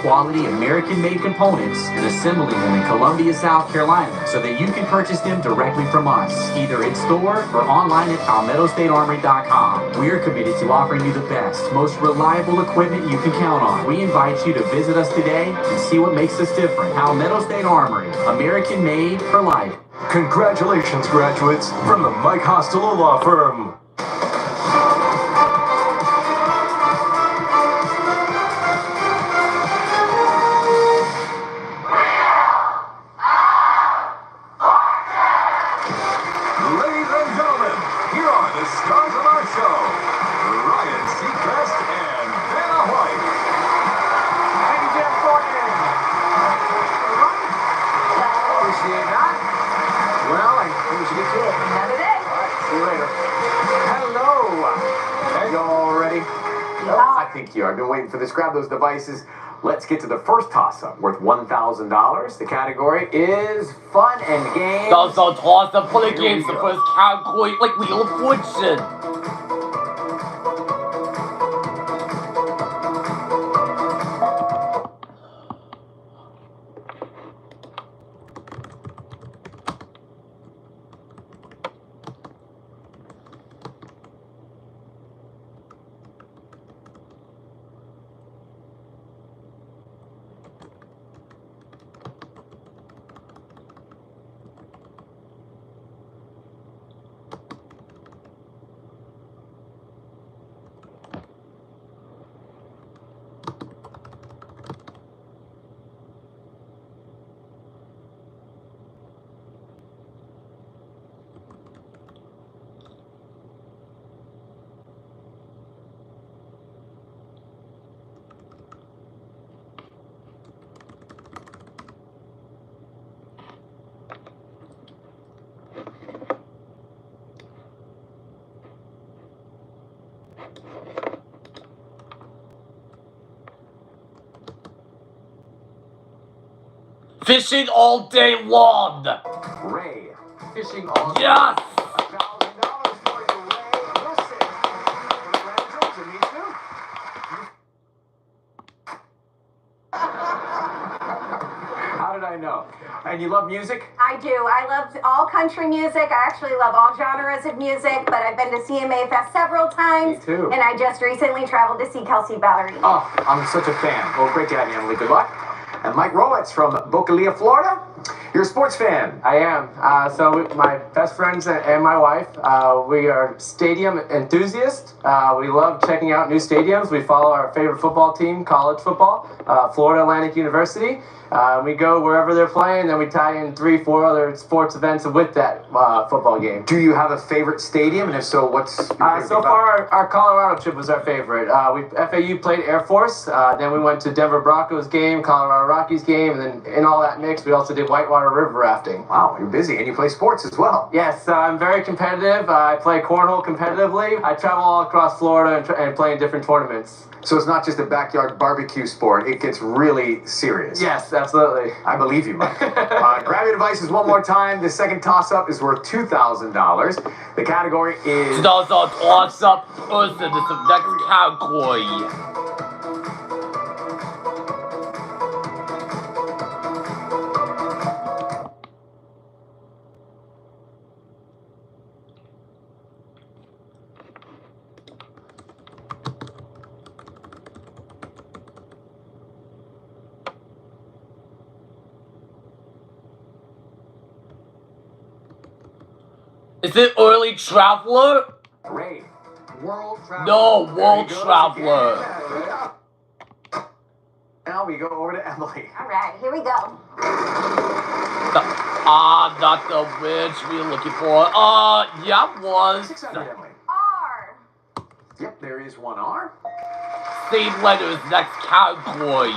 quality American-made components and assembling them in Columbia, South Carolina, so that you can purchase them directly from us, either in store or online at palmettostatearmory.com. We are committed to offering you the best, most reliable equipment you can count on. We invite you to visit us today and see what makes us different. Palmetto State Armory, American-made for life. Congratulations, graduates, from the Mike Hostelo Law Firm. Ladies and gentlemen, here are the stars of our show, Ryan Seacrest and Vanna White. Thank you, Jeff Gordon. Appreciate that. Well, I think we should get to it. Another day. All right, see you later. Hello. Hey, y'all ready? Yeah. I think you are. I've been waiting for this. Grab those devices. Let's get to the first toss-up, worth $1,000. The category is fun and games. Also toss up for the games, the first category, like Wheel of Fortune. Fishing all day long. Ray, fishing all Yes. $1,000 for you, Ray Wilson. Congratulations, and me too. How did I know? And you love music? I do. I love all country music. I actually love all genres of music, but I've been to CMA Fest several times. Me too. And I just recently traveled to see Kelsey Ballerini. Oh, I'm such a fan. Well, great to have you, Emily. Good luck. And Mike Rowitz from Bocalia, Florida. You're a sports fan. I am. My best friends and my wife, we are stadium enthusiasts. We love checking out new stadiums. We follow our favorite football team, college football, Florida Atlantic University. We go wherever they're playing, then we tie in 3-4 other sports events with that football game. Do you have a favorite stadium? And if so, what's your favorite So far, our Colorado trip was our favorite. FAU played Air Force, then we went to Denver Broncos game, Colorado Rockies game, and then in all that mix, we also did whitewater river rafting. Wow, you're busy, and you play sports as well. Yes, I'm very competitive. I play cornhole competitively. I travel all across Florida and play in different tournaments. So it's not just a backyard barbecue sport. It gets really serious. Yes, absolutely. I believe you, Mike. Grab your devices one more time. The second toss-up is worth $2,000. The category is... Toss up person, it's the next category. Is it Early Traveler? Ray, World Traveler. No, World Traveler. Now we go over to Emily. All right, here we go. Not the witch we're looking for. Yeah, it was. 600, Emily. R. Yep, there is one R. Same letters, next category.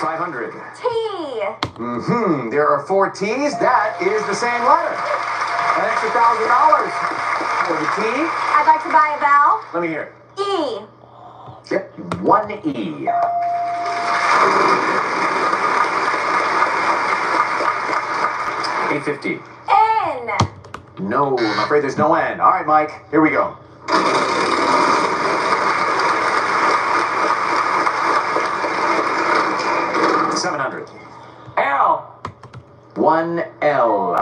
500. T. There are 4 T's. That is the same letter. An extra $1,000 for the T. I'd like to buy a vowel. Let me hear it. E. Yep, 1 E. $850. N. No, I'm afraid there's no N. All right, Mike, here we go. one L.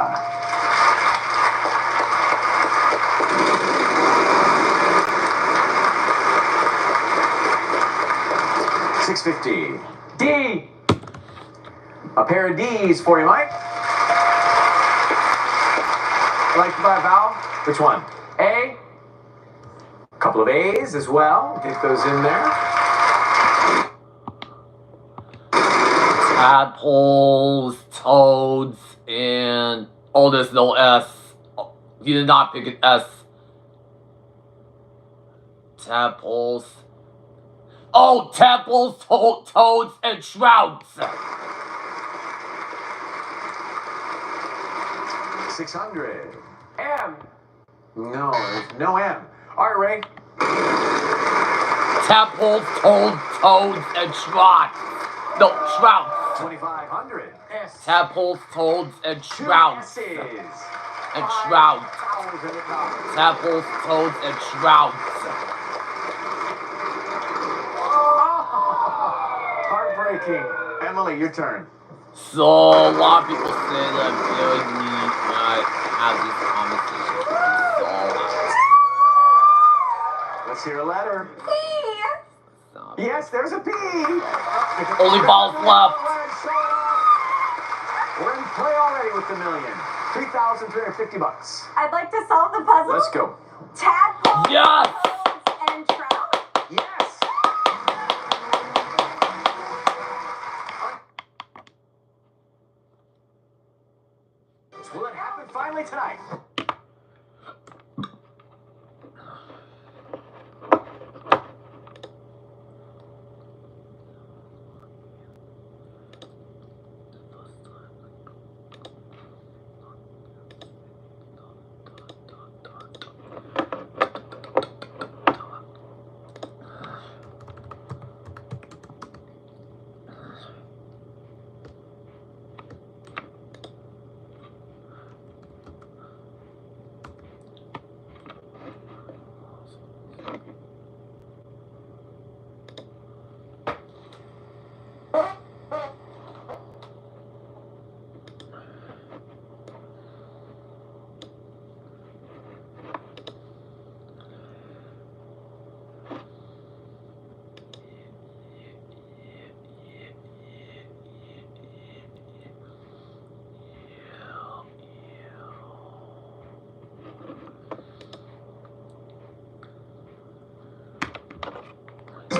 $6.50. D. A pair of D's for you, Mike. I'd like to buy a vowel. Which one? A. A couple of A's as well. Get those in there. Tadpoles, toads, and... Oh, there's no S. Oh, you did not pick an S. Tadpoles. Oh, tadpoles, toads, and shrouds. 600. M. No, there's no M. All right, Ray. Tadpoles, toads, and shrouds. No, shrouds. 2,500. S. Tadpoles, toads, and Two shrouds. S's. And shrouds. $5,000. Tadpoles, toads, and shrouds. Heartbreaking. Emily, your turn. So, a lot of people say that I'm very neat when I have these conversations. Let's hear a letter. P. So, Yes, there's a P. only balls left. We're in play already with the million. $3,350. I'd like to solve the puzzle. Let's go. Tadpoles, Yes! and trout. Yes. Will it happen finally tonight?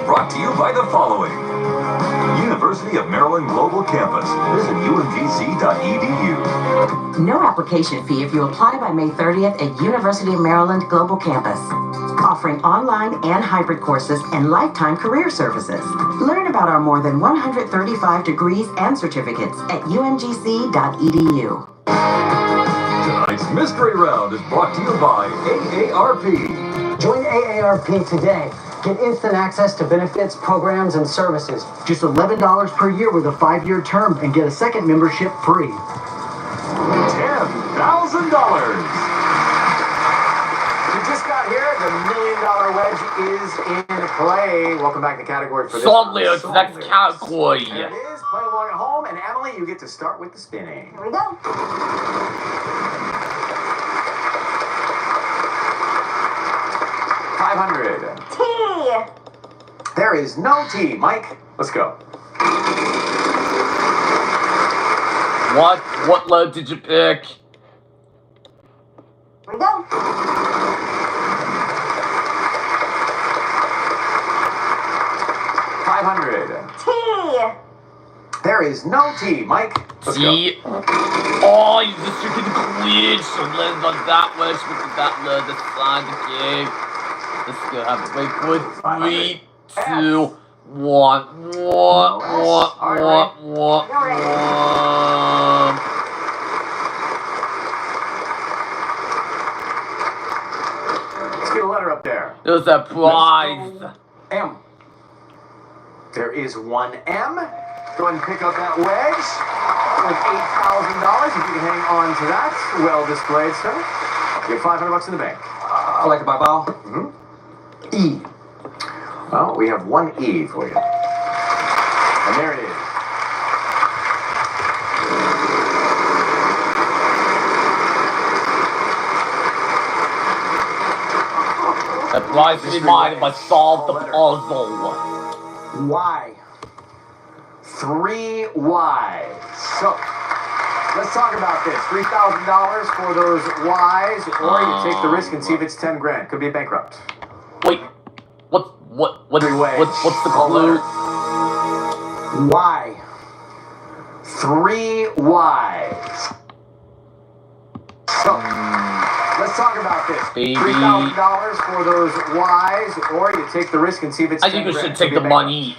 Brought to you by the following. University of Maryland Global Campus. Visit umgc.edu. No application fee if you apply by May 30th at University of Maryland Global Campus. Offering online and hybrid courses and lifetime career services. Learn about our more than 135 degrees and certificates at umgc.edu. Tonight's mystery round is brought to you by AARP. Join AARP today. Get instant access to benefits, programs, and services. Just $11 per year with a 5-year term and get a second membership free. $10,000. You just got here. The $1 million wedge is in play. Welcome back to the category for this. Song lyrics, next category. There it is. Play along at home. And Emily, you get to start with the spinning. Here we go. $500. T. There is no T. Mike, let's go. What letter did you pick? Here we go. $500. T. There is no T. Mike, let's go. See? Oh, you just freaking glitch. So land on that wedge with that letter this side of the game. Let's go. Have it. Wait for 3, 2, 1. Let's get a letter up there. There's a prize. M. There is one M. Go ahead and pick up that wedge with $8,000. If you can hang on to that, well displayed, sir. You have $500 in the bank. I'd like to buy a vowel. E. Well, we have one E for you. And there it is. Surprise me mind if I solve the puzzle. Y. 3 Y's. So, let's talk about this. $3,000 for those Y's, or you take the risk and see if it's 10 grand. Could be bankrupt. Wait, what's Three ways. what's the clue? Y. 3 Y's. So, let's talk about this. Baby. $3,000 for those Y's, or you take the risk and see if it's 10 I think we grand. should take Could the be money.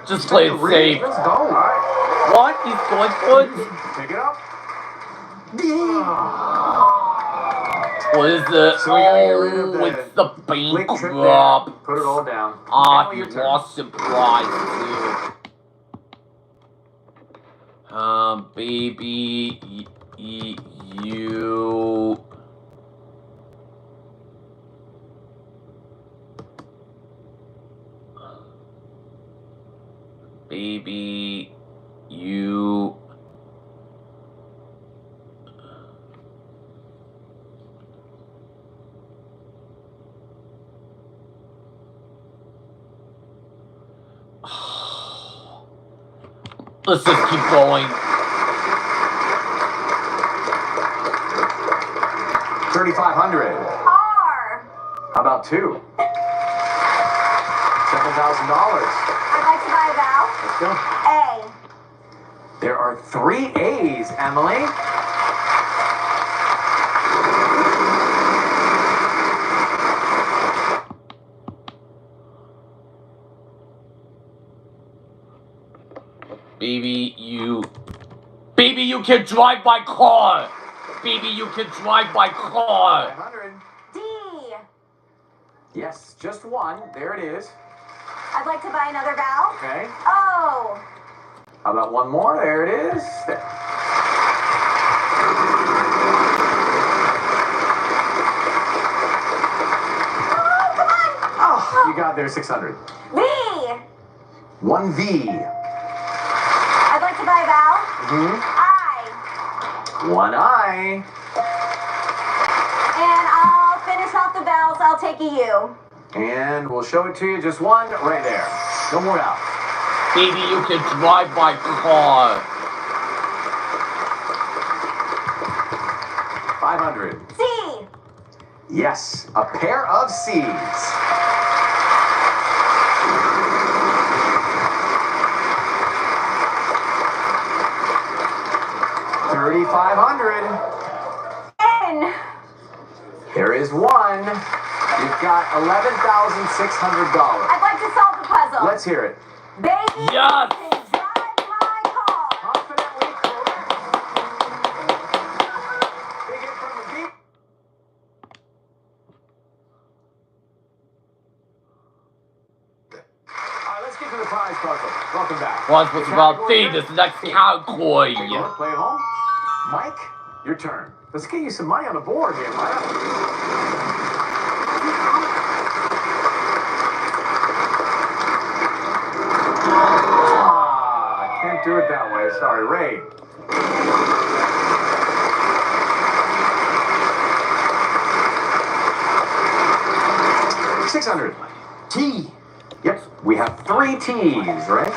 Just play it safe. Let's go. All right. What? He's going for it? Pick it up. What is it? So we gotta get rid of Oh, it's the Lick trip there. bankrupt. Put it all down. Ah, Now he your turn. lost surprise too. Baby, you. Baby, you. Let's just keep going. 3,500. R. How about 2? $7,000. I'd like to buy a vowel. Let's go. A. There are 3 A's, Emily. Baby, you can drive my car. Baby, you can drive my car. 500. D. Yes, just 1. There it is. I'd like to buy another vowel. Okay. O. How about 1 more? There it is. There. Oh, come on. Oh, you got there. 600. V. 1 V. I'd like to buy a vowel. Mm-hmm. I. 1 I. And I'll finish off the vowels. I'll take a U. And we'll show it to you. Just 1 right there. No more out. Baby, you can drive my car. 500. C. Yes, a pair of C's. $3,500. N. There is 1. You've got $11,600. I'd like to solve the puzzle. Let's hear it. Baby, Yes. you can drive my car. Confidently correct. Big hit from the beat. All right, let's get to the prize puzzle. Welcome back. What's about this next category? Play at home. Mike, your turn. Let's get you some money on the board here, Mike. Can't do it that way. Sorry, Ray. $600. T. Yep, we have 3 T's, right?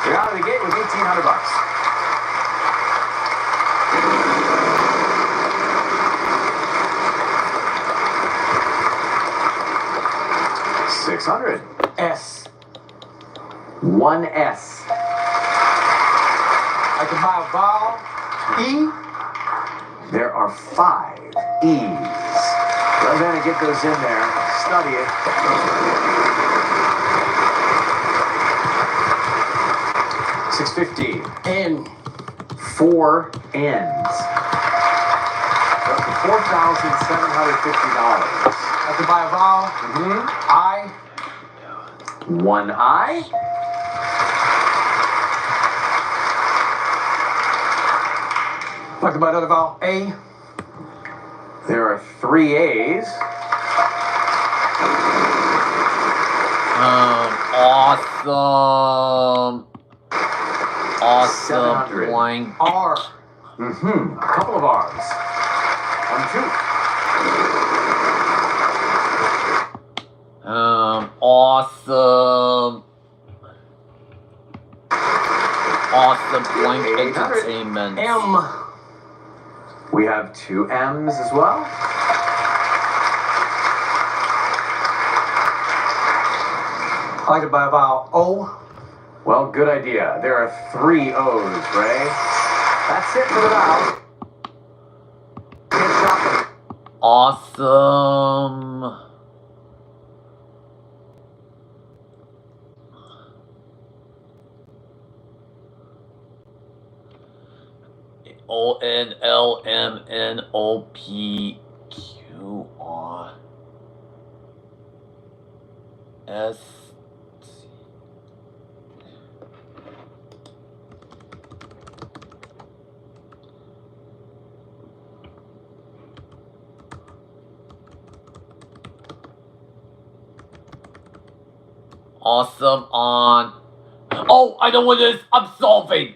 You're out of the gate with $1,800. $600. S. 1 S. I can buy a vowel. E. There are 5 E's. Go ahead and get those in there. Study it. $650. N. 4 N's. Up to $4,750. I can buy a vowel. Mm-hmm. I. 1 I. I can buy another vowel. A. There are 3 A's. Awesome. Awesome. 700. Blank. R. Mm-hmm. A couple of R's. 1, 2. Awesome. Awesome blank entertainment. M. We have 2 M's as well. I like it by about O. Well, good idea. There are 3 O's, Ray. That's it for the vowels. Good shopping. Awesome. ONLMNOPQRS. Awesome on. Oh, I know what it is. I'm solving.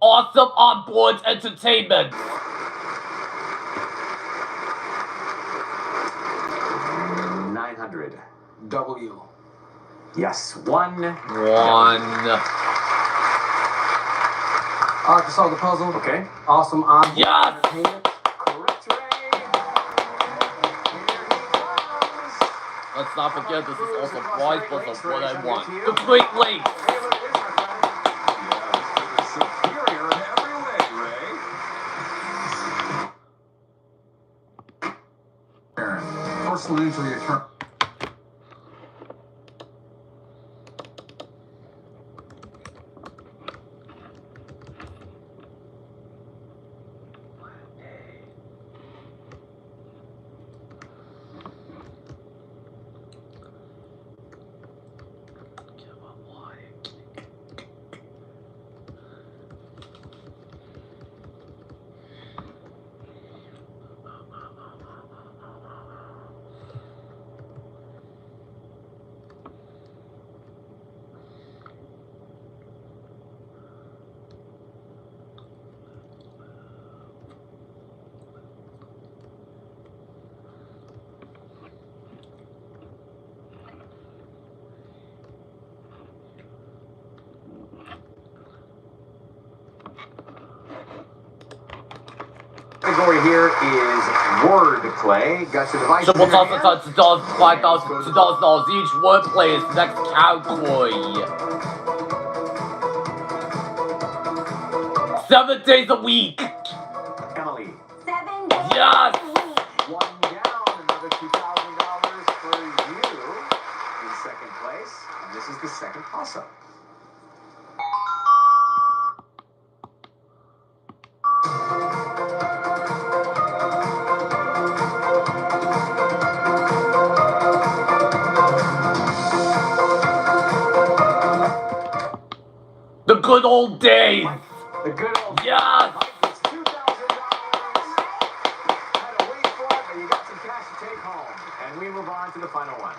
Awesome on board entertainment. $900. W. Yes, 1. 1. I like to solve the puzzle. Okay. Awesome on. Yes! Entertainment. Correct, Ray. Here he comes. Let's not forget this is also prize plus of what I want. The Great Lakes. Superior in every way, Ray. First salute to your turn. Category here is word play. Got your device. Triple $5,000 $2,000 each. Wordplay is the next category. 7 days a week. Emily. 7 days Yes. a week. 1 down. Another $2,000 for you in second place. And this is the second toss-up. The good old days. The good old. Yes. Mike, it's $2,000. Had to wait for it, but you got some cash to take home. And we move on to the final one.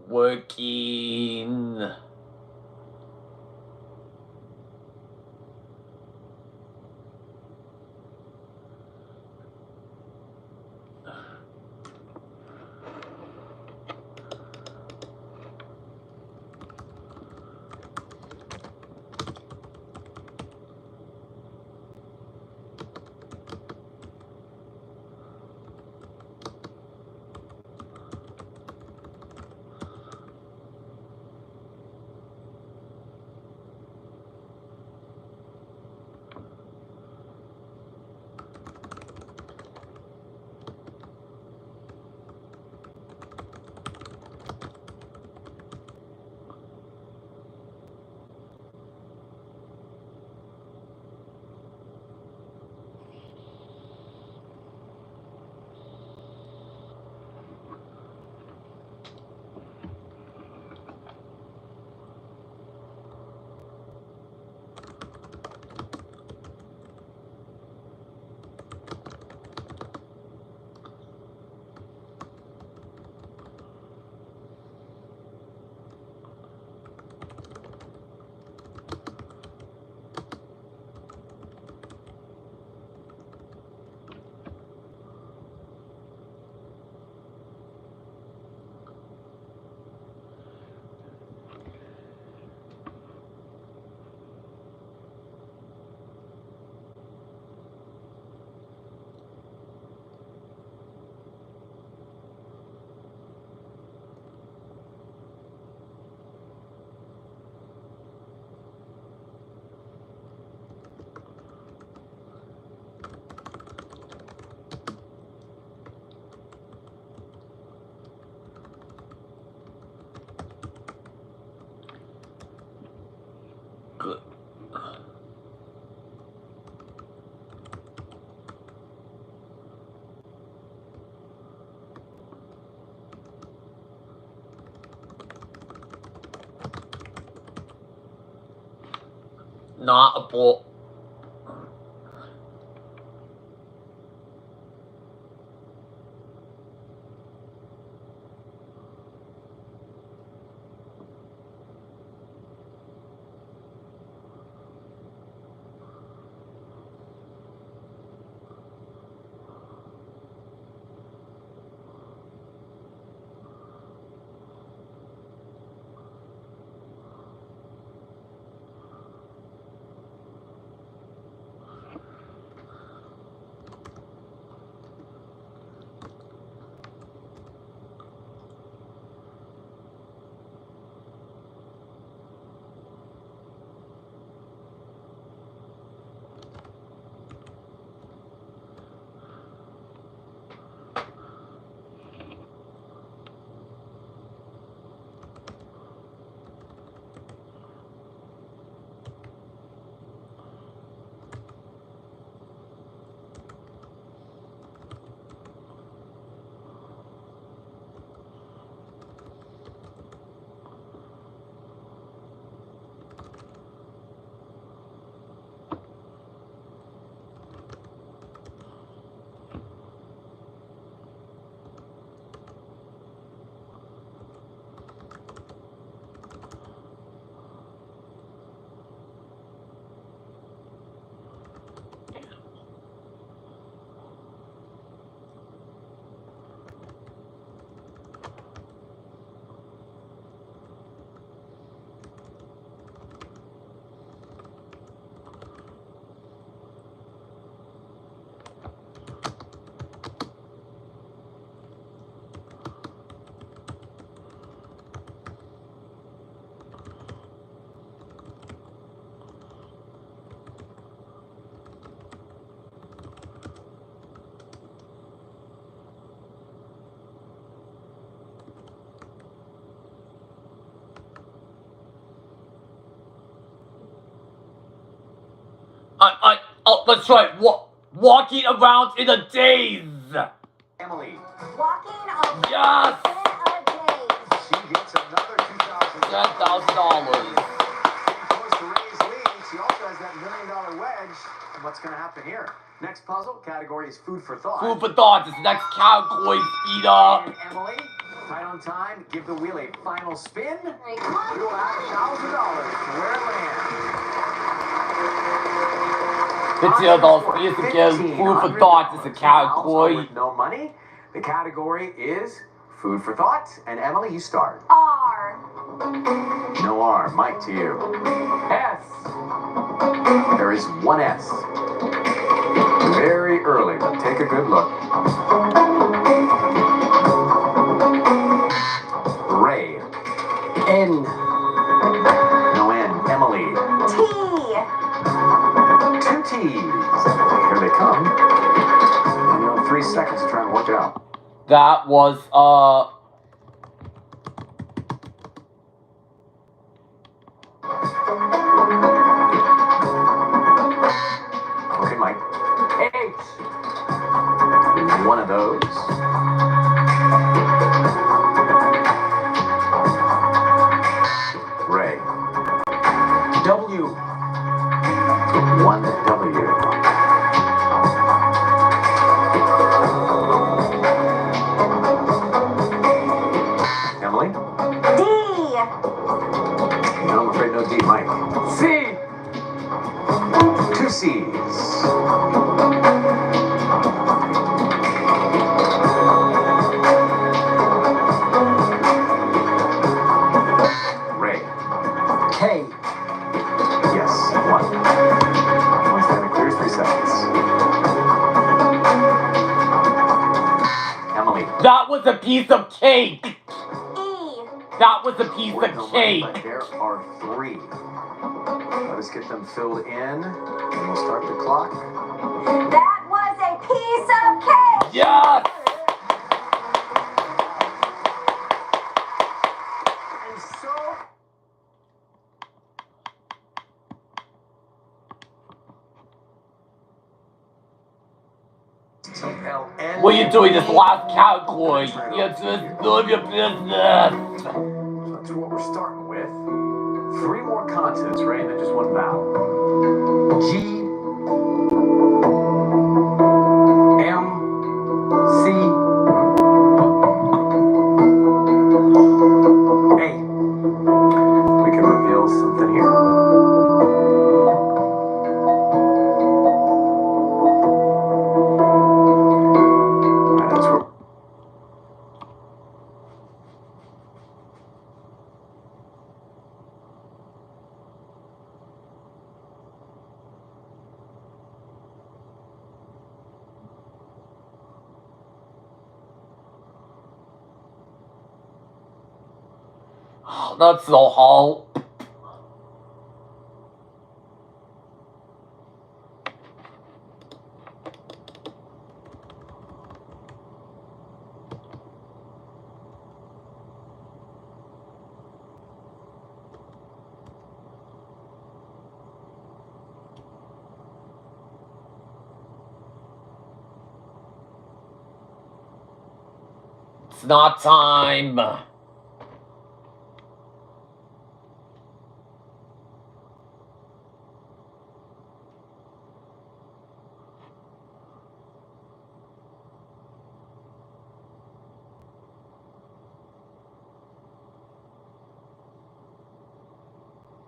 Working. not a bull. Oh, that's right. Walking around in a daze. Emily. Walking around Yes. in a daze. She gets another $2,000. $10,000. 3 points to Ray's lead. She also has that $1 million wedge. What's going to happen here? Next puzzle category is food for thought. Food for thought. This next category, speed up. And Emily, tight on time. Give the wheel a final spin. Right, come on. You'll have $1,000. Where it lands. $15 is again. Food for thought is a category. With no money. The category is food for thought. And Emily, you start. R. No R. Mike, to you. S. There is one S. Very early, but take a good look. Ray. N. No N. Emily. T. 2 T's. Here they come. And you have 3 seconds to try and work it out. That was, Okay, Mike. H. One of those. Ray. W. One W. Emily? D. No, I'm afraid no D. Mike. C. 2 C's. Ray. K. Yes, 1. Once that clears 3 seconds. Emily. that was a piece of cake. E. That was a piece With of no money, cake. but there are 3. Let us get them filled in, and we'll start the clock. That was a piece of cake. Yes. And so... What are you doing this last category? You just love your business. That's what we're starting with. 3 more consonants, Ray, and then just 1 vowel. G M C A. We can reveal something here. That's where. That's so hard. It's not time.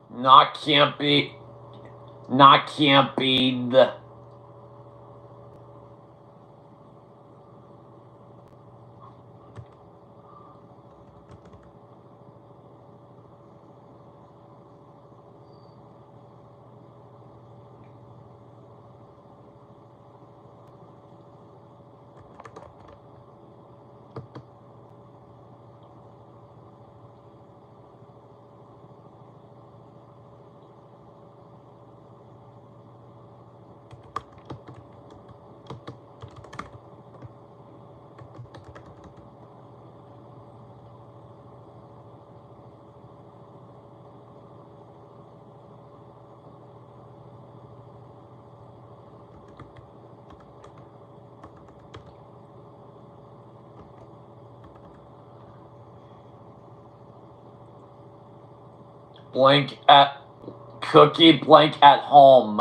Not camping. Blank at cookie blank at home.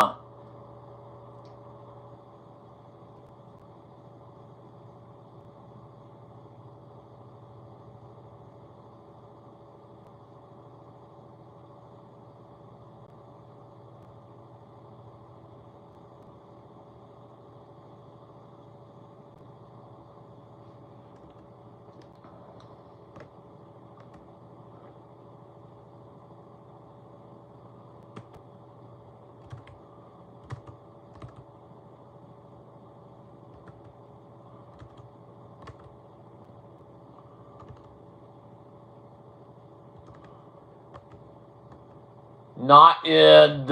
Not in.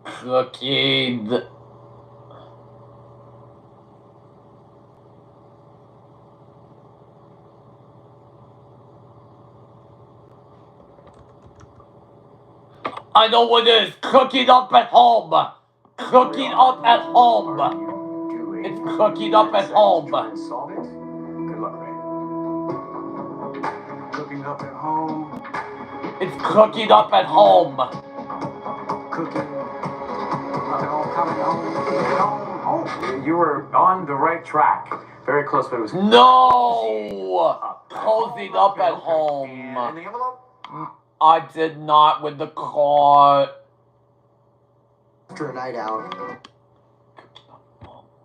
Cookie. I know what it is. Cooking up at home. Cooking up at home. It's cooking up at home. Solve it. Good luck, Ray. Cooking up at home. It's cooking up at home. Cooking. Coming home. You were on the right track. Very close, but it was. No! Closing up at home. And the envelope? I did not with the car. After a night out.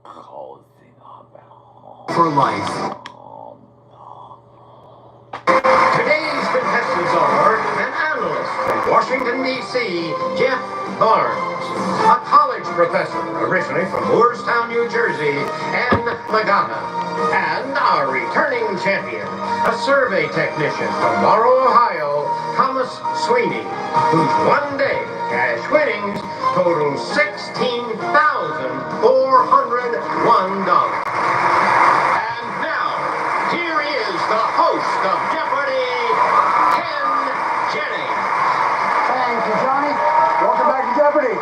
Closing up at home. For life. Today's contestants are an analyst from Washington, D.C., Jeff Barnes, a college professor originally from Moorestown, New Jersey, Ann Magana, and our returning champion, a survey technician from Morrow, Ohio, Thomas Sweeney, whose one-day cash winnings total $16,401. And now, here is the host host of Jeopardy, Ken Jennings. Thank you, Johnny. Welcome back to Jeopardy.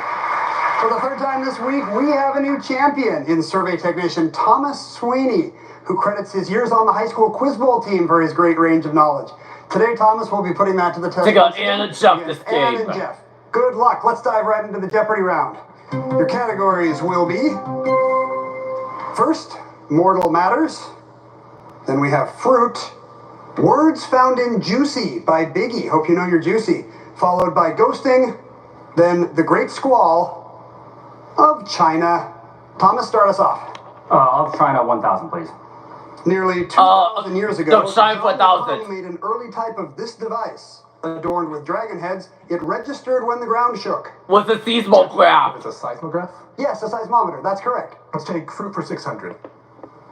For the third time this week, we have a new champion in survey technician Thomas Sweeney, who credits his years on the high school quiz bowl team for his great range of knowledge. Today, Thomas will be putting that to the test. Take out Ann and Jeff this Ann game. and Jeff. Good luck. Let's dive right into the Jeopardy round. Your categories will be, first, Mortal Matters. Then we have Fruit. Words Found in Juicy by Biggie. Hope you know you're juicy. Followed by Ghosting. Then The Great Squall of China. Thomas, start us off. Of China 1000, please. Nearly 2,000 years ago, no, China John 1000. Hung made an early type of this device. Adorned with dragon heads, it registered when the ground shook. Was a seismograph. It's a seismograph? Yes, a seismometer. That's correct. Let's take fruit for 600.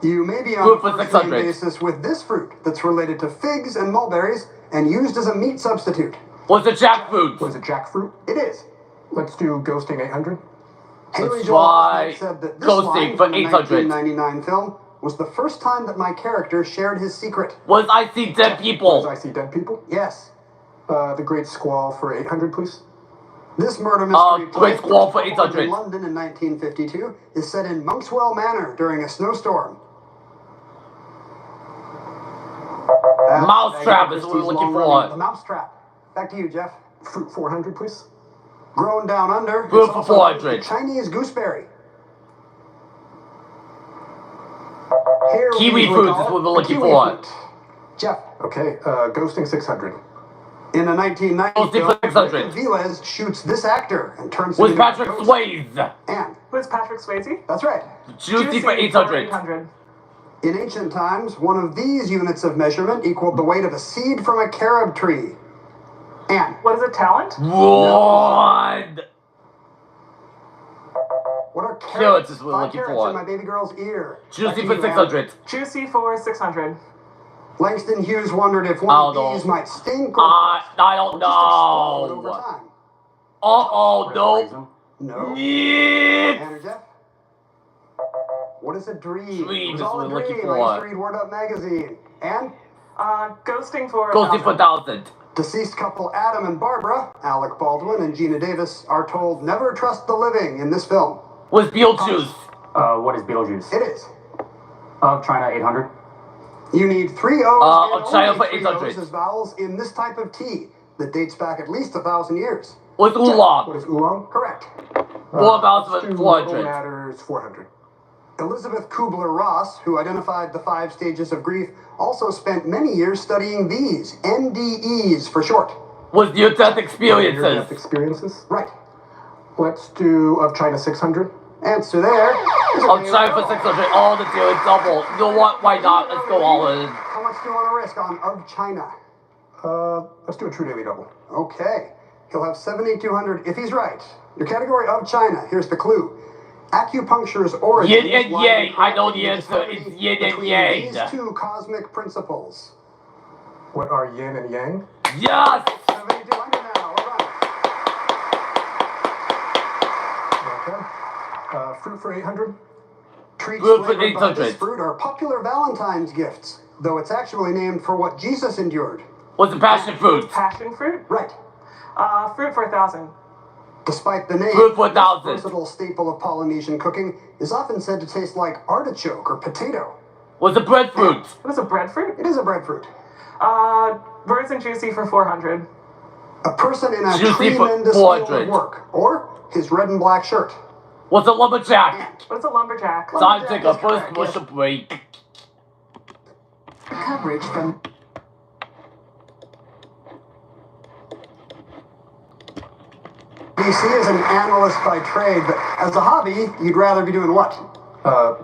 You may be on Fruit a for first name 600. basis with this fruit that's related to figs and mulberries and used as a meat substitute. Was a jackfruit. What is it, jackfruit? It is. Let's do ghosting 800. Haley Let's Joel try Osment said that this Ghosting line for from the 800. 1999 film was the first time that my character shared his secret. Was I see dead people. I see dead people. Yes. The Great Squall for 800, please. This murder mystery Great Squall for performed 800. in London in 1952 is set in Monkswell Manor during a snowstorm. Mousetrap is what we're looking for. The mousetrap. Back to you, Jeff. Fruit 400, please. Grown down under. Fruit it's for also 400. Chinese gooseberry. Here we Kiwi will fruit call is what it we're looking kiwi for. fruit. Jeff. Okay, ghosting 600. In the 1990s, Ghosting for 600. Velez shoots this actor and turns him Was into a Patrick ghost. Swayze. And Who's Patrick Swayze? that's right. Juicy for 800. 800. In ancient times, one of these units of measurement equaled the weight of a seed from a carob tree. And What is it, talent? What? what are Carrots carrots? is what we're 5 looking carrots for. in my baby girl's ear. Back Juicy to for you, 600. Juicy for 600. Langston Hughes wondered if one Oh, of no. these might stink or I don't just explode over know. time. Uh-oh, no. No. Yeah. Andrew Jeff? What is a dream? Dream It was is all what a we're looking dream. I used for. to read Word Up magazine. And Ghosting for Ghosting for 1,000. 1000. deceased couple Adam and Barbara, Alec Baldwin and Gina Davis, are told never trust the living in this film. Was Beetlejuice. What is Beetlejuice? It is. Of China 800. You need 3 O's and of China only for 3 800. O's as vowels in this type of tea that dates back at least 1,000 years. Was What Oolong. is oolong? Correct. What about Let's do 400? Mortal Matters 400. Elizabeth Kubler-Ross, who identified the 5 stages of grief, also spent many years studying these, NDEs for short. Was near-death Near-death experiences. experiences. Right. Let's do of China 600. Answer there. is a Of daily China for double. 600. All the daily double. You know what? Why not? Let's go all in. How much do you want to risk on Of China? Let's do a true daily double. Okay. He'll have 7,200 if he's right. Your category Of China. Here's the clue. Acupuncture's origin. Yin and yang. I know the answer. It's yin and yang. These 2 cosmic principles. What are yin and yang? Yes! 7,200 now. All right. Okay. Fruit for 800. Treats Fruit for flavored by this 800. fruit are popular Valentine's gifts, though it's actually named for what Jesus endured. Was the passion fruit. Passion fruit? Right. Fruit for 1,000. Despite the name, Fruit for this 1,000. versatile staple of Polynesian cooking is often said to taste like artichoke or potato. Was the breadfruit. It was a breadfruit? It is a breadfruit. Birds and Juicy for 400. A person in a Juicy for tremendous field of 400. work, or his red and black shirt. Was a lumberjack. What is a lumberjack? Time to take a first commercial break. Coverage from DC is an analyst by trade, but as a hobby, you'd rather be doing what?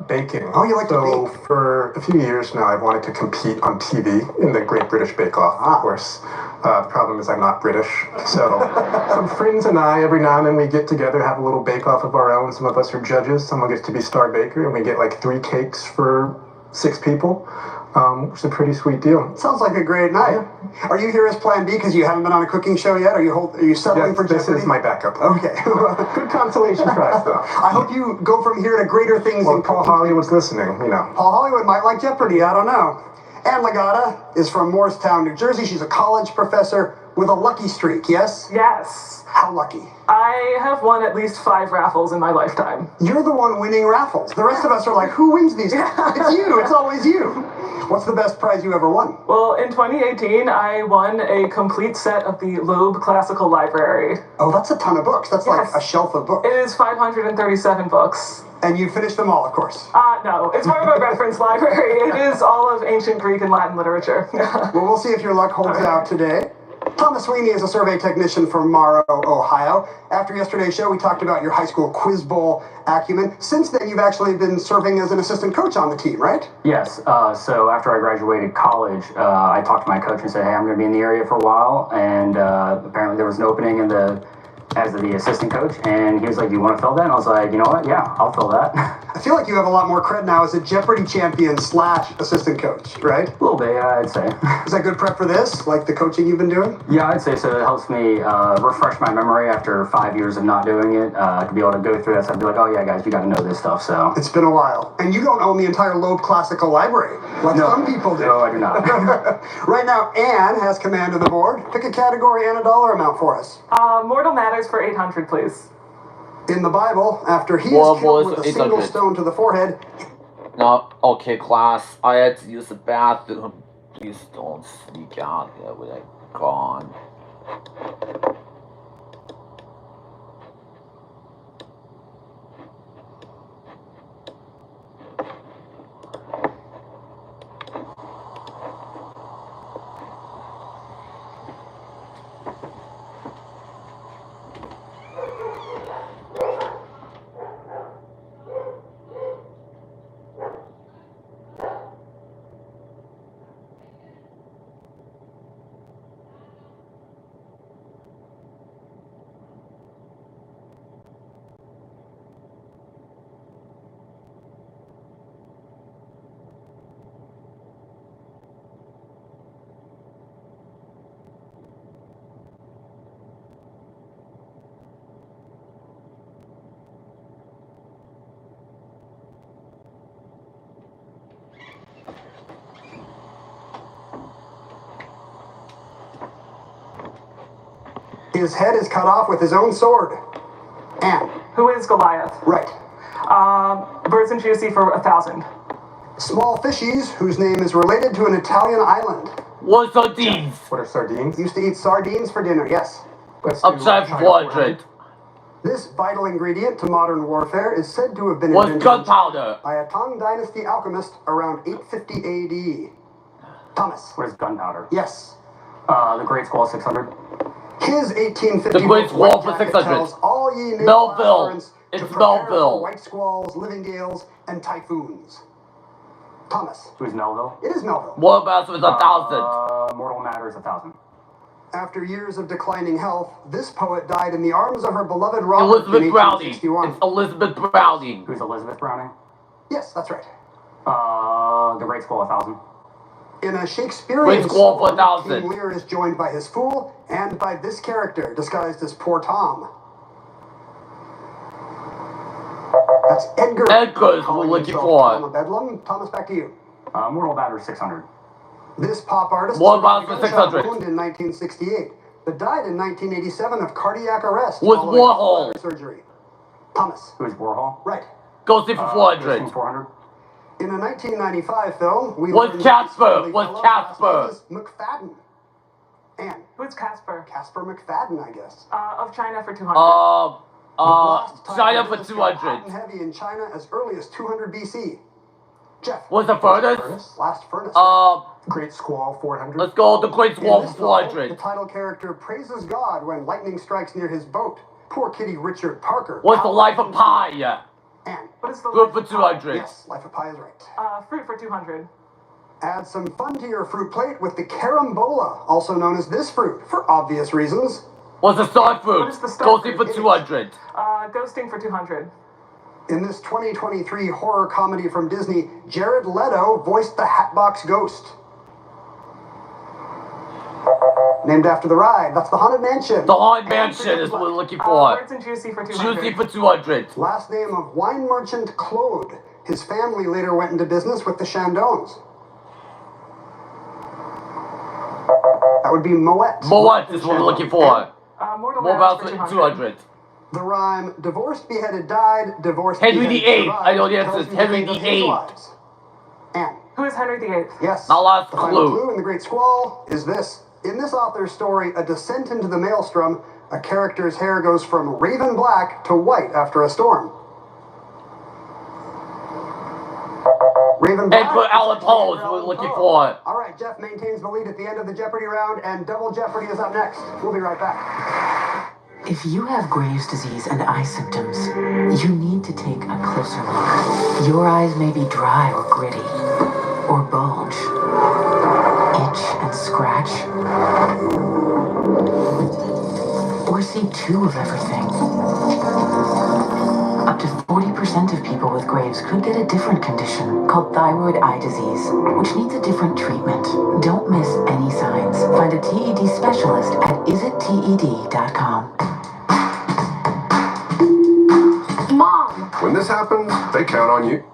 Baking. Oh, you like to so bake. for a few years now, I've wanted to compete on TV in the Great British Bake Off, of course. The problem is I'm not British. So some friends and I, every now and then we get together, have a little bake off of our own. Some of us are judges. Someone gets to be star baker, and we get like 3 cakes for 6 people. It's a pretty sweet deal. Sounds like a great night. Are you here as Plan B because you haven't been on a cooking show yet? Are you settling Yes, for this Jeopardy? is my backup. Okay. Good consolation prize, though. I hope you go from here to greater things Well, in Paul cooking. Hollywood's listening, you know. Paul Hollywood might like Jeopardy. I don't know. Ann Legata is from Morristown, New Jersey. She's a college professor with a lucky streak, yes? Yes. How lucky? I have won at least 5 raffles in my lifetime. You're the one winning raffles. The rest of us are like, who wins these? It's you. It's always you. What's the best prize you ever won? Well, in 2018, I won a complete set of the Loeb Classical Library. Oh, that's a ton of books. That's like a shelf of books. It is 537 books. And you finished them all, of course. No. It's part of a reference library. It is all of ancient Greek and Latin literature. Well, we'll see if your luck holds out today. Thomas Sweeney is a survey technician from Morrow, Ohio. After yesterday's show, we talked about your high school quiz bowl acumen. Since then, you've actually been serving as an assistant coach on the team, right? Yes. So after I graduated college, I talked to my coach and said, hey, I'm going to be in the area for a while. And apparently there was an opening as the assistant coach. And he was like, do you want to fill that? And I was like, you know what? Yeah, I'll fill that. I feel like you have a lot more cred now as a Jeopardy champion / assistant coach, right? A little bit, yeah, I'd say. Is that good prep for this, like the coaching you've been doing? Yeah, I'd say so. It helps me refresh my memory after 5 years of not doing it. To be able to go through that, so I'd be like, oh yeah, guys, you got to know this stuff. So it's been a while, and you don't own the entire Loeb Classical Library like some people do. No, I do not. Right now, Anne has command of the board. Pick a category and a dollar amount for us. Mortal Matters for 800, please. In the Bible, after he is killed with a single stone to the forehead. No, okay, class. I had to use the bathroom. Please don't sneak out here when I'm gone. His head is cut off with his own sword. Anne. Who is Goliath? Right. Birds and Juicy for 1,000. Small fishies whose name is related to an Italian island. What sardines? What are sardines? Used to eat sardines for dinner, yes. I'm trying for 400. This vital ingredient to modern warfare is said to have been What's invented gunpowder? by a Tang Dynasty alchemist around 850 AD. Thomas. What is gunpowder? Yes. The Great Squall 600. His 1850 The Great Squall for White Jacket 600. tells all ye naval Melville. aspirants It's to prepare Melville. for white squalls, living gales, and typhoons. Thomas. Who's Melville? It is Melville. What about with 1,000? Mortal Matters 1,000. After years of declining health, this poet died in the arms of her beloved Robert Elizabeth in Browning. 1861. It's Elizabeth Browning. Who's Elizabeth Browning? Yes, that's right. The Great Squall 1,000. In a Shakespearean Great Squall for song, 1,000. King Lear is joined by his fool and by this character, disguised as poor Tom. That's Edgar. Edgar's calling we're looking himself for. Tom of Bedlam. Thomas, back to you. Mortal Matters 600. This pop artist What about suffered a the gunshot 600? wound in 1968, but died in 1987 of cardiac arrest With following Warhol. gallbladder surgery. Thomas. Who's Warhol? Right. Go see for 400. 400. In a 1995 film, we What's learned Casper? that What's fellow Casper? last name is McFadden. Anne. Who's Casper? Casper McFadden, I guess. Of China for 200. China for 200. Hot and heavy in China as early as 200 BC. Jeff. What's the furnace? Last furnace. Great Squall 400. Let's go the Great In Squall this for novel, 400. the title character praises God when lightning strikes near his boat. Poor kitty Richard Parker. What's the life of Pi? Anne. What is the Good for 200. Yes, Life of Pi is right. Fruit for 200. Add some fun to your fruit plate with the carambola, also known as this fruit, for obvious reasons. What's the star fruit? What is the star Go see fruit? for 200. Ghosting for 200. In this 2023 horror comedy from Disney, Jared Leto voiced the Hatbox Ghost. Named after the ride. That's the Haunted Mansion. The Haunted Mansion is what we're looking for. Birds and Juicy for 200. Juicy for 200. Last name of wine merchant Claude. His family later went into business with the Chandons. That would be Moet. Moet is what we're looking for. Mortal More Vows about for 200. The rhyme, divorced, beheaded, died, divorced, Henry beheaded, VIII. survived, I know the tells answer. you It's Henry the fate of his VIII. lives. And Who is Henry VIII? yes, My last the final clue. clue in The Great Squall is this. In this author's story, A Descent into the Maelstrom, a character's hair goes from raven black to white after a storm. Raven black. Edward Allan Poe is what we're looking for. All right, Jeff maintains the lead at the end of the Jeopardy round, and Double Jeopardy is up next. We'll be right back. If you have Graves' disease and eye symptoms, you need to take a closer look. Your eyes may be dry or gritty, or bulge, itch and scratch, or see two of everything. Up to 40% of people with Graves could get a different condition called thyroid eye disease, which needs a different treatment. Don't miss any signs. Find a TED specialist at isitted.com. Mom. When this happens, they count on you.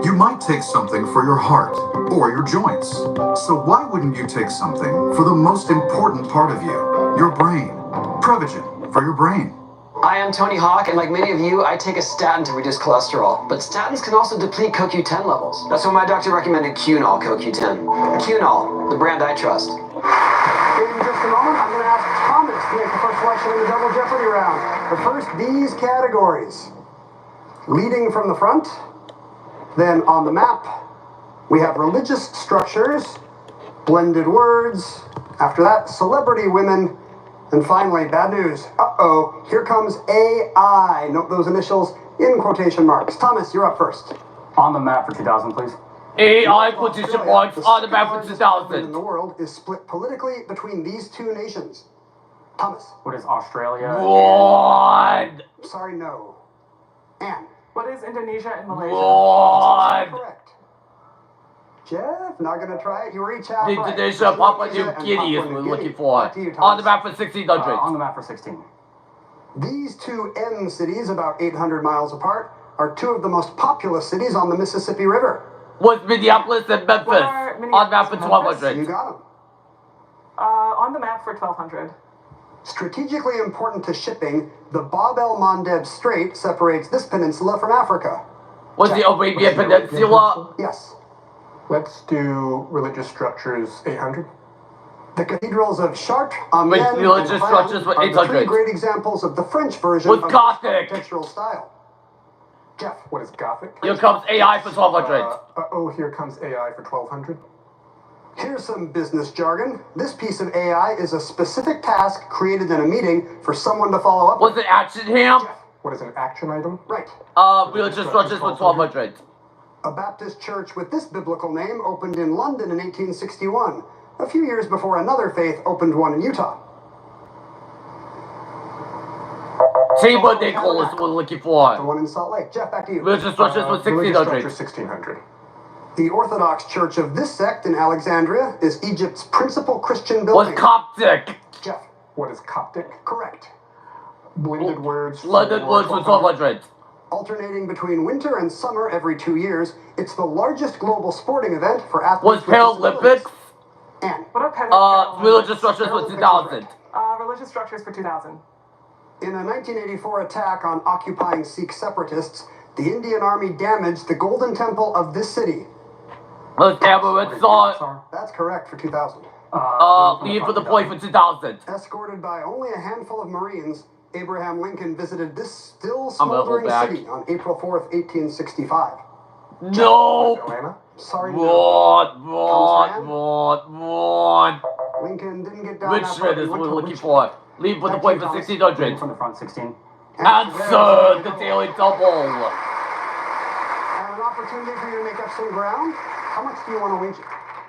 You might take something for your heart or your joints. So why wouldn't you take something for the most important part of you, your brain? Prevagen for your brain. I am Tony Hawk, and like many of you, I take a statin to reduce cholesterol. But statins can also deplete CoQ10 levels. That's why my doctor recommended Qunol CoQ10. Qunol, the brand I trust. In just a moment, I'm going to ask Thomas to make the first selection in the Double Jeopardy round. But first, these categories. Leading from the front. Then on the map, we have religious structures, blended words. After that, celebrity women. And finally, bad news. Uh-oh, here comes AI. Note those initials in quotation marks. Thomas, you're up first. On the map for 2000, please. AI quotation marks on the map for 2000. In the world is split politically between these two nations. Thomas. What is Australia? What? Sorry, no. Anne. What is Indonesia and Malaysia? What? Correct. Jeff, not gonna try it. You were each half right. Indonesia, Papua New Guinea is what we're looking for. On the map for 1600. On the map for 16. These two N cities, about 800 miles apart, are two of the most populous cities on the Mississippi River. Was Minneapolis and Memphis on the map for 1200? You got them. On the map for 1200. Strategically important to shipping, the Bab el-Mandeb Strait separates this peninsula from Africa. Was the Arabian Peninsula? Yes. Let's do religious structures 800. The cathedrals of Chartres, Amiens, and religious structures Rennes were are the three 800. great examples of the French version With of Gothic. this architectural style. Jeff. What is Gothic? Here comes AI for 1200. Here comes AI for 1200. Here's some business jargon. This piece of AI is a specific task created in a meeting for someone to follow up. Was it action ham? What is an action item? Right. Religious structures for 1200. A Baptist church with this biblical name opened in London in 1861, a few years before another faith opened one in Utah. Chamber Nickel is what we're looking The for. one in Salt Lake. Jeff, back to you. Religious structures for Religious 1600. structure 1600. The Orthodox Church of this sect in Alexandria is Egypt's principal Christian building. Was Coptic. Jeff. What is Coptic? Correct. Blended words. Blended words for 1200. Alternating between winter and summer every 2 years, it's the largest global sporting event for athletes Was with disabilities. Paralympics? And What are Religious structures for 2000. religious structures for 2000. in a 1984 attack on occupying Sikh separatists, the Indian Army damaged the Golden Temple of this city. Was Amritsar? That's correct for 2000. Leave for the point for 2000. Escorted by only a handful of Marines, Abraham Lincoln visited this still I'm gonna smoldering hold back. city on April 4th, 1865. No! Atlanta? Sorry, What? Lincoln didn't get down Which that far. shred He is went we're to looking Richmond. for? Leave for the point for 1600. From the front 16. Answer the daily double. And an opportunity for you to make up some ground. How much do you want to wager?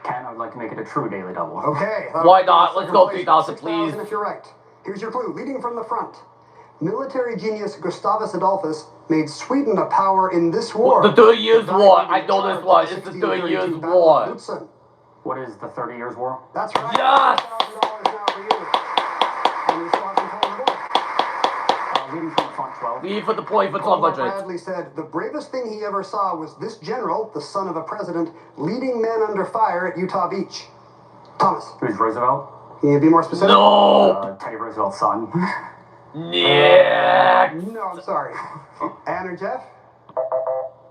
10, I would like to make it a true daily double. Okay. Why not? Let's go 3,000, please. If you're right. Here's your clue. Leading from the front. Military genius Gustavus Adolphus made Sweden a power in this war. The 30 Years' War. I know this one. It's the 30 Years' War. What is the 30 Years' War? That's right. Yes! $1,000 now for you. And you still have control of the board. Leading from the front 12. Leave for the point for Colonel 1200. Bradley said the bravest thing he ever saw was this general, the son of a president, leading men under fire at Utah Beach. Thomas. Who's Roosevelt? Can you be more specific? No! Teddy Roosevelt's son. Yeah. No, I'm sorry. Ann or Jeff?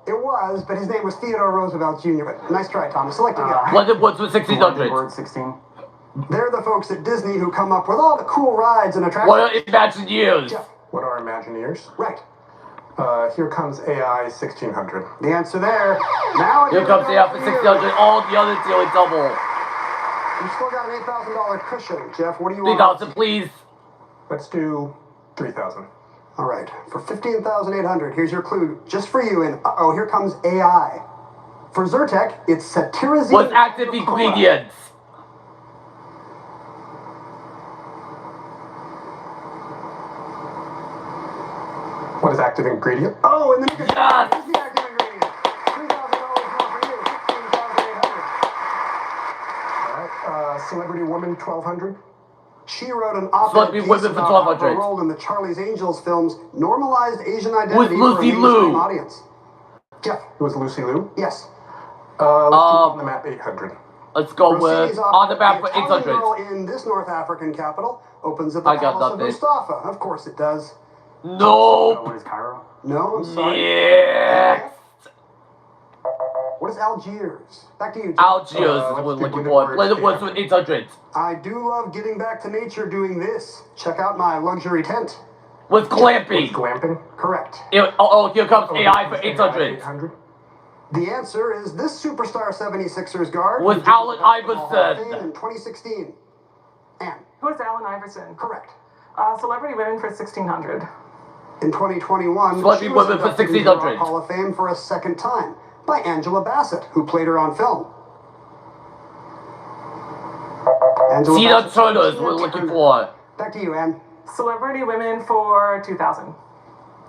It was, but his name was Theodore Roosevelt Jr. But nice try, Thomas. Select again. Blended words for 1600. Word 16. They're the folks at Disney who come up with all the cool rides and attractions. What are Imagineers? Jeff. What are Imagineers? Right. Here comes AI 1600. The answer there. Now Here comes the out for 1600. All the other daily double. You still got an $8,000 cushion, Jeff. What do you want? 3,000, please. Let's do 3,000. All right. For 15,800, here's your clue just for you. And uh-oh, here comes AI. For Zyrtec, it's cetirizine. What's active ingredients? What is active ingredient? Oh, and then Yes! here's the active ingredient. $3,000 more for you. 15,800. All right. Celebrity woman 1200. She wrote an op-ed Celebrity piece women for about how her 1200. role in the Charlie's Angels films normalized Asian identity for a Lucy mainstream Liu. audience. Jeff. It was Lucy Liu. Yes. Let's do on the map 800. Let's go Rossini's with on the opera, map for The Italian 800. Girl in this North African capital opens at the I got Palace of nothing. Mustafa. Of course it does. No. What is Cairo? No, I'm sorry. Yeah. What is Algiers? Back to you, Jeff. Algiers is let's what we're do looking blended for. words Blended words for 800. 800. I do love getting back to nature doing this. Check out my luxury tent. With glamping. Glamping. Correct. Here comes AI for 800. 800. The answer is this superstar 76ers guard. With who joined Allen the Basketball Hall of Iverson. Fame in 2016. And Who is Allen Iverson? correct. Celebrity women for 1600. In 2021, Celebrity she was women for inducted into the 1600. Rock Hall of Fame for a second time by Angela Bassett, who played her on film. Angela Tina Bassett, Turner is Tina what we're looking Turner. for. Back to you, Ann. Celebrity women for 2000.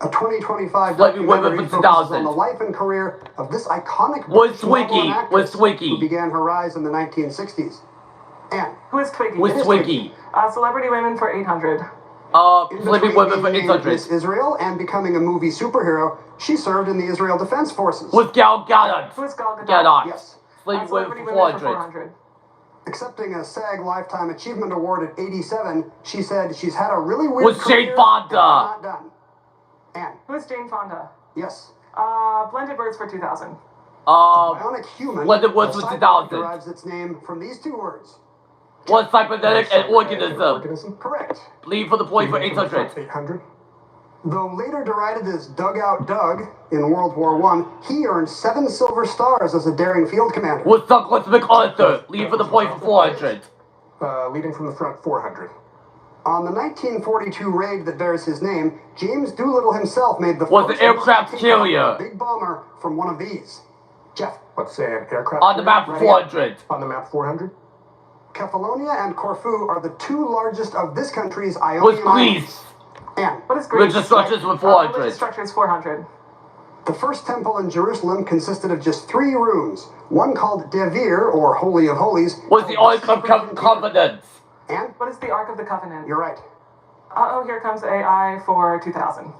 A 2025 Celebrity women documentary for focuses 2000. on the life and career of this iconic Was British model and Twiggy. actress Was Twiggy. who began her rise in the 1960s. Ann. Who is Twiggy? With It is Twiggy. Celebrity women for 800. In Celebrity between women for being named 800. Miss Israel and becoming a movie superhero, she served in the Israel Defense Forces. With Gal Gadot. Who is Gal Gadot? Gadot. Yes. Celebrity women Celebrity for women for 400. 400. Accepting a SAG Lifetime Achievement Award at 87, she said she's had a really weird With career. Jane Fonda. and I'm not done. Ann. Who is Jane Fonda? Yes. Blended words for 2000. Bionic human. Blended words for a cyborg 2000. derives its name from these two words. What's cybernetic and organism? Correct. Leave for the point for 800. 800. Though later derided as Dugout Doug in World War I, he earned 7 silver stars as a daring field commander. With Douglas MacArthur. Leave for the point for 400. Leading from the front 400. On the 1942 raid that bears his name, James Doolittle himself made the Was first the aircraft takeoff of carrier. a big bomber from one of these. Jeff. Let's say an aircraft. On the map for carrier. 400. On the map 400. Kefalonia and Corfu are the two largest of this country's Ionian With islands. Greece. And What is Greece? Religious structures with Religious 400. structures 400. the first temple in Jerusalem consisted of just 3 rooms, one called Devir, or Holy of Holies. Was the Ark of Covenants. And What is the Ark of the Covenant? you're right. Uh-oh, here comes AI for 2000.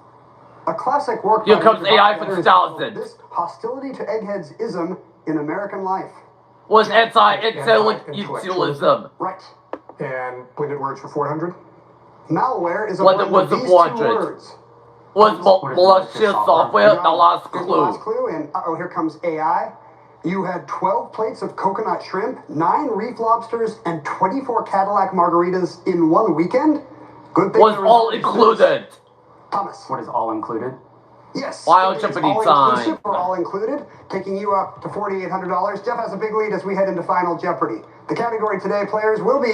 A classic work. Here comes AI for 2000. This hostility to eggheads-ism in American life. Was anti-intellectualism. Right. And blended words for 400? Malware is a What blend was of the these 400? two words. Was malicious software the last Here's the clue? last clue, and here comes AI. You had 12 plates of coconut shrimp, 9 reef lobsters, and 24 Cadillac margaritas in one weekend? Good thing Was there all included. Thomas. What is all included? Yes. Wild it's Jeopardy all time. inclusive or all included, taking you up to $4,800. Jeff has a big lead as we head into Final Jeopardy. The category today, players, will be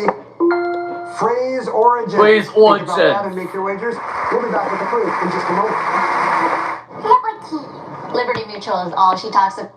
phrase origin. Phrase Think about origin. that and make your wagers. We'll be back with the clue in just a moment. Liberty Mutual is all she talks about.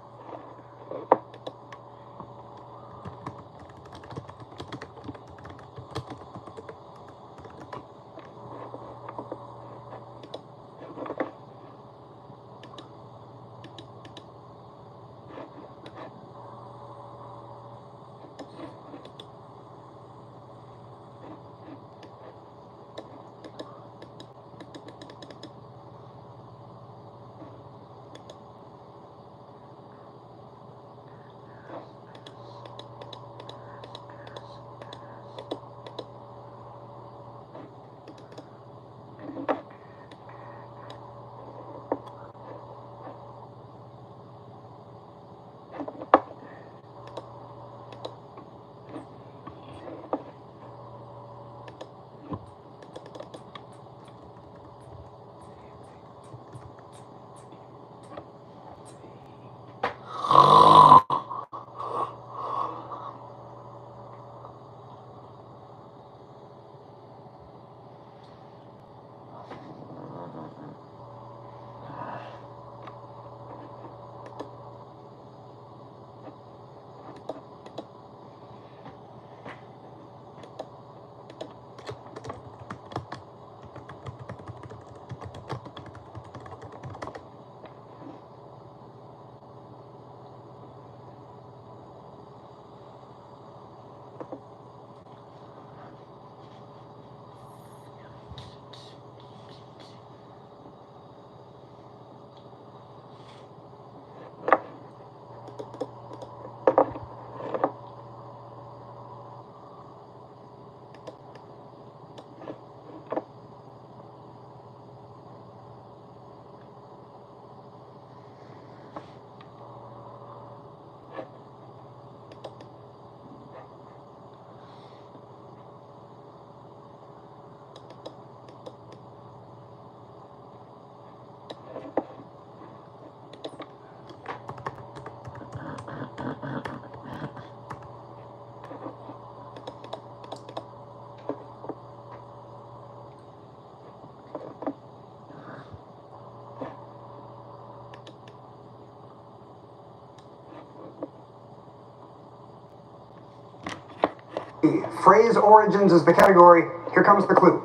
Phrase origins is the category. Here comes the clue.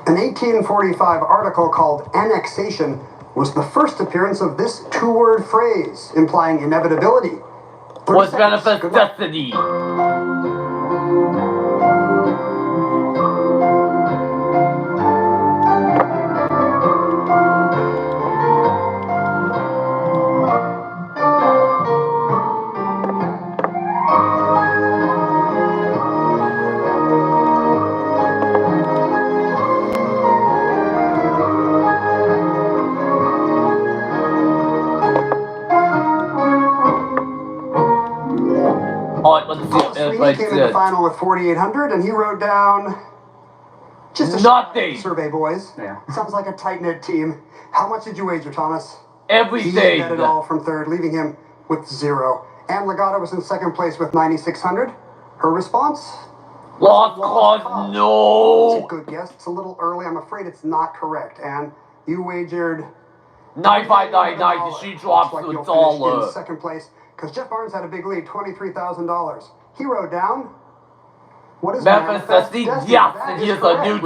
An 1845 article called Annexation was the first appearance of this two-word phrase, implying inevitability. Was manifest destiny. Let's see. Sweeney came in the final with 4,800, and he wrote down just a nothing. Survey boys. Yeah. Sounds like a tight-knit team. How much did you wager, Thomas? Everything. He bet it all from third, leaving him with 0. Anne Legato was in second place with 9,600. Her response? Lost cause, no. It's a good guess. It's a little early. I'm afraid it's not correct. And you wagered 9599. She drops like to you'll a dollar. finish in second place because Jeff Barnes had a big lead, $23,000. He wrote down, what is Memphis, manifest yes, destiny? That and is here's a correct. new